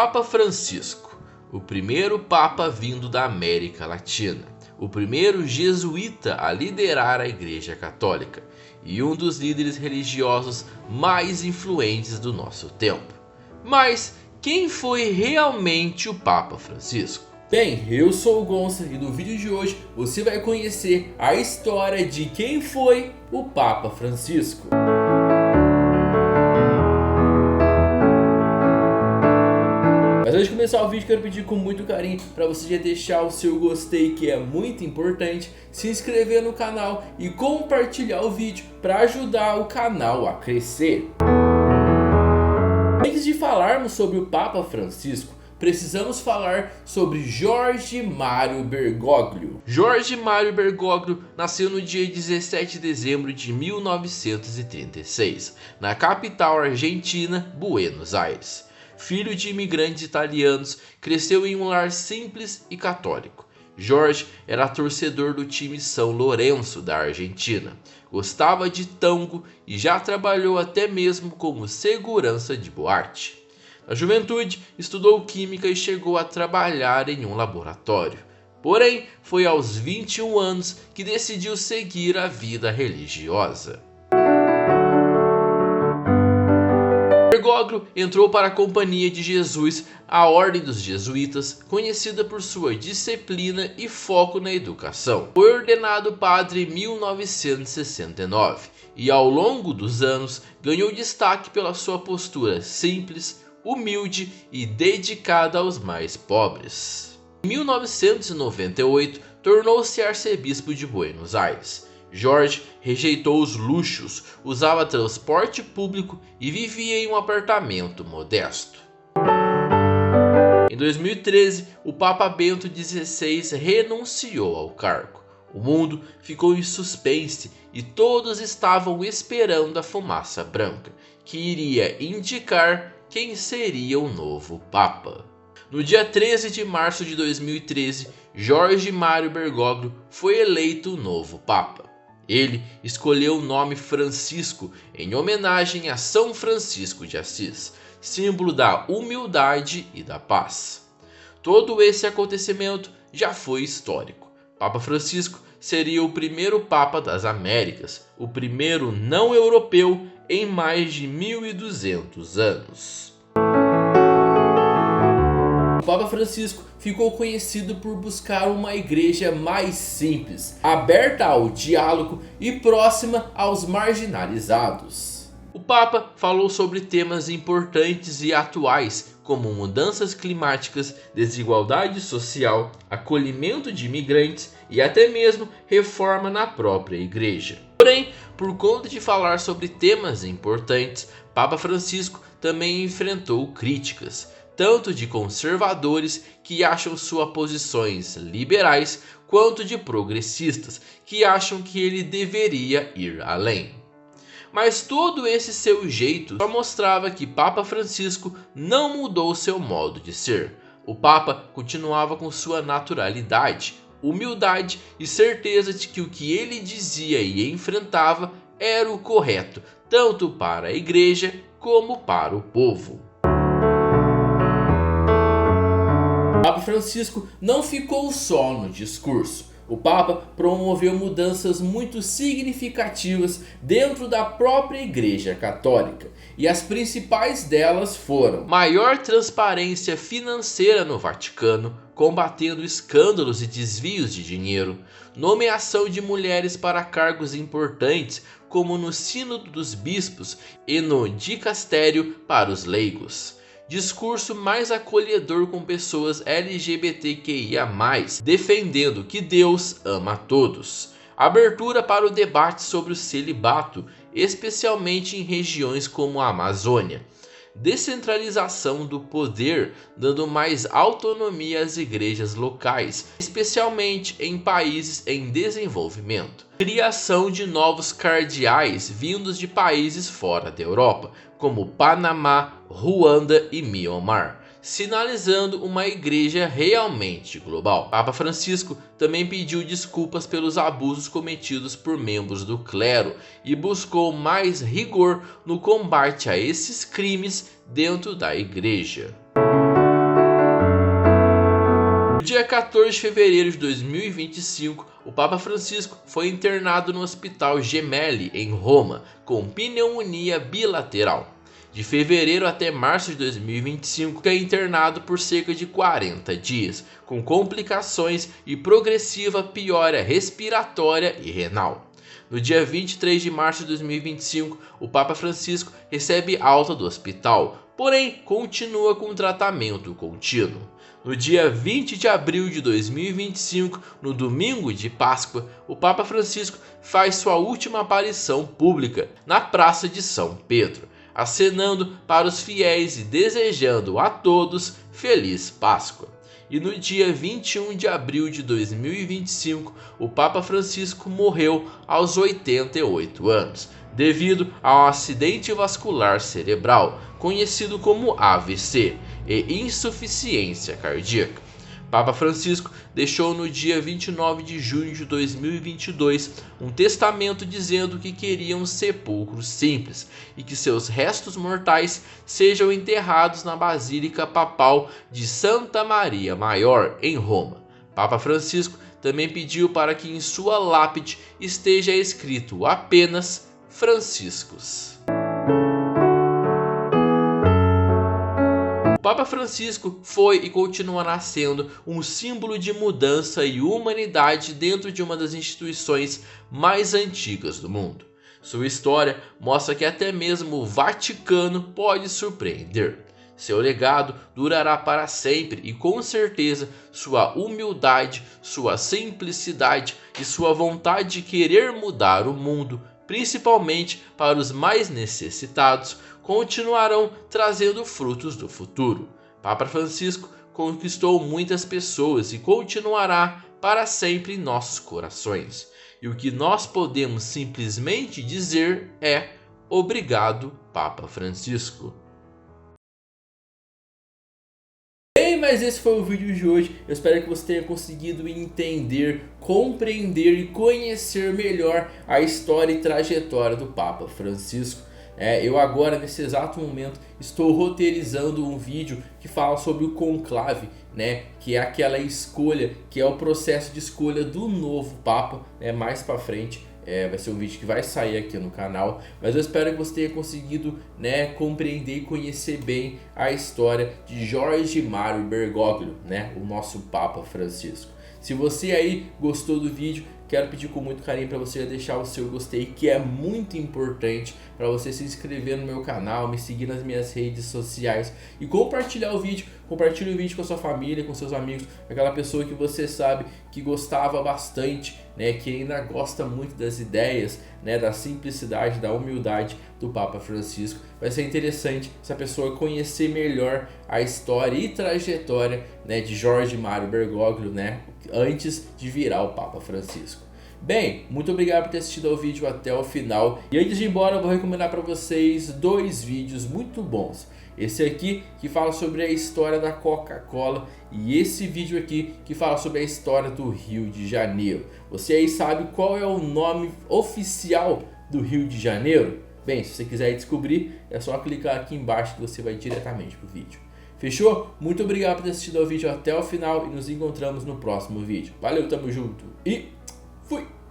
Papa Francisco, o primeiro Papa vindo da América Latina, o primeiro jesuíta a liderar a Igreja Católica e um dos líderes religiosos mais influentes do nosso tempo. Mas quem foi realmente o Papa Francisco? Bem, eu sou o Gonça e no vídeo de hoje você vai conhecer a história de quem foi o Papa Francisco. Mas antes de começar o vídeo, quero pedir com muito carinho para você já deixar o seu gostei, que é muito importante, se inscrever no canal e compartilhar o vídeo para ajudar o canal a crescer. Antes de falarmos sobre o Papa Francisco, precisamos falar sobre Jorge Mário Bergoglio. Jorge Mário Bergoglio nasceu no dia 17 de dezembro de 1936, na capital argentina, Buenos Aires. Filho de imigrantes italianos, cresceu em um lar simples e católico. Jorge era torcedor do time São Lourenço da Argentina, gostava de tango e já trabalhou até mesmo como segurança de boate. Na juventude, estudou química e chegou a trabalhar em um laboratório. Porém, foi aos 21 anos que decidiu seguir a vida religiosa. Bergoglio entrou para a Companhia de Jesus, a Ordem dos Jesuítas, conhecida por sua disciplina e foco na educação. Foi ordenado padre em 1969 e ao longo dos anos ganhou destaque pela sua postura simples, humilde e dedicada aos mais pobres. Em 1998, tornou-se arcebispo de Buenos Aires. Jorge rejeitou os luxos, usava transporte público e vivia em um apartamento modesto. Em 2013, o Papa Bento XVI renunciou ao cargo. O mundo ficou em suspense e todos estavam esperando a fumaça branca, que iria indicar quem seria o novo Papa. No dia 13 de março de 2013, Jorge Mário Bergoglio foi eleito o novo Papa. Ele escolheu o nome Francisco em homenagem a São Francisco de Assis, símbolo da humildade e da paz. Todo esse acontecimento já foi histórico. Papa Francisco seria o primeiro Papa das Américas, o primeiro não europeu em mais de 1200 anos. O Papa Francisco ficou conhecido por buscar uma igreja mais simples, aberta ao diálogo e próxima aos marginalizados. O Papa falou sobre temas importantes e atuais, como mudanças climáticas, desigualdade social, acolhimento de imigrantes e até mesmo reforma na própria igreja. Porém, por conta de falar sobre temas importantes, Papa Francisco também enfrentou críticas, tanto de conservadores que acham suas posições liberais, quanto de progressistas que acham que ele deveria ir além. Mas todo esse seu jeito só mostrava que Papa Francisco não mudou seu modo de ser. O Papa continuava com sua naturalidade, humildade e certeza de que o que ele dizia e enfrentava era o correto, tanto para a igreja como para o povo. O Papa Francisco não ficou só no discurso. O Papa promoveu mudanças muito significativas dentro da própria Igreja Católica, e as principais delas foram: maior transparência financeira no Vaticano, combatendo escândalos e desvios de dinheiro, nomeação de mulheres para cargos importantes, como no Sínodo dos Bispos e no Dicastério para os leigos, discurso mais acolhedor com pessoas LGBTQIA+, defendendo que Deus ama a todos. Abertura para o debate sobre o celibato, especialmente em regiões como a Amazônia. Descentralização do poder, dando mais autonomia às igrejas locais, especialmente em países em desenvolvimento. Criação de novos cardeais vindos de países fora da Europa, como Panamá, Ruanda e Myanmar, sinalizando uma igreja realmente global. Papa Francisco também pediu desculpas pelos abusos cometidos por membros do clero e buscou mais rigor no combate a esses crimes dentro da igreja. dia 14 de fevereiro de 2025, o Papa Francisco foi internado no Hospital Gemelli, em Roma, com pneumonia bilateral. De fevereiro até março de 2025, é internado por cerca de 40 dias, com complicações e progressiva piora respiratória e renal. No dia 23 de março de 2025, o Papa Francisco recebe alta do hospital, porém continua com tratamento contínuo. No dia 20 de abril de 2025, no domingo de Páscoa, o Papa Francisco faz sua última aparição pública na Praça de São Pedro, acenando para os fiéis e desejando a todos Feliz Páscoa. E no dia 21 de abril de 2025, o Papa Francisco morreu aos 88 anos, devido a um acidente vascular cerebral, conhecido como AVC, e insuficiência cardíaca. Papa Francisco deixou no dia 29 de junho de 2022 um testamento dizendo que queria um sepulcro simples e que seus restos mortais sejam enterrados na Basílica Papal de Santa Maria Maior, em Roma. Papa Francisco também pediu para que em sua lápide esteja escrito apenas Franciscus. O Papa Francisco foi e continuará sendo um símbolo de mudança e humanidade dentro de uma das instituições mais antigas do mundo. Sua história mostra que até mesmo o Vaticano pode surpreender. Seu legado durará para sempre e com certeza sua humildade, sua simplicidade e sua vontade de querer mudar o mundo, principalmente para os mais necessitados, continuarão trazendo frutos do futuro. Papa Francisco conquistou muitas pessoas e continuará para sempre em nossos corações. E o que nós podemos simplesmente dizer é: obrigado, Papa Francisco. Mas esse foi o vídeo de hoje. Eu espero que você tenha conseguido entender, compreender e conhecer melhor a história e trajetória do Papa Francisco. Eu agora, nesse exato momento, estou roteirizando um vídeo que fala sobre o conclave, que é aquela escolha, que é o processo de escolha do novo Papa, mais pra frente. Vai ser um vídeo que vai sair aqui no canal, mas eu espero que você tenha conseguido compreender e conhecer bem a história de Jorge Mário Bergoglio, o nosso Papa Francisco. Se você aí gostou do vídeo, quero pedir com muito carinho para você deixar o seu gostei, que é muito importante, para você se inscrever no meu canal, me seguir nas minhas redes sociais e compartilhar o vídeo. Compartilhe o vídeo com a sua família, com seus amigos, aquela pessoa que você sabe que gostava bastante, que ainda gosta muito das ideias, da simplicidade, da humildade do Papa Francisco. Vai ser interessante essa pessoa conhecer melhor a história e trajetória de Jorge Mário Bergoglio, antes de virar o Papa Francisco. Bem, muito obrigado por ter assistido ao vídeo até o final. E antes de ir embora, eu vou recomendar para vocês dois vídeos muito bons. Esse aqui que fala sobre a história da Coca-Cola e esse vídeo aqui que fala sobre a história do Rio de Janeiro. Você aí sabe qual é o nome oficial do Rio de Janeiro? Bem, se você quiser descobrir, é só clicar aqui embaixo que você vai diretamente pro vídeo. Fechou? Muito obrigado por ter assistido ao vídeo até o final e nos encontramos no próximo vídeo. Valeu, tamo junto e fui!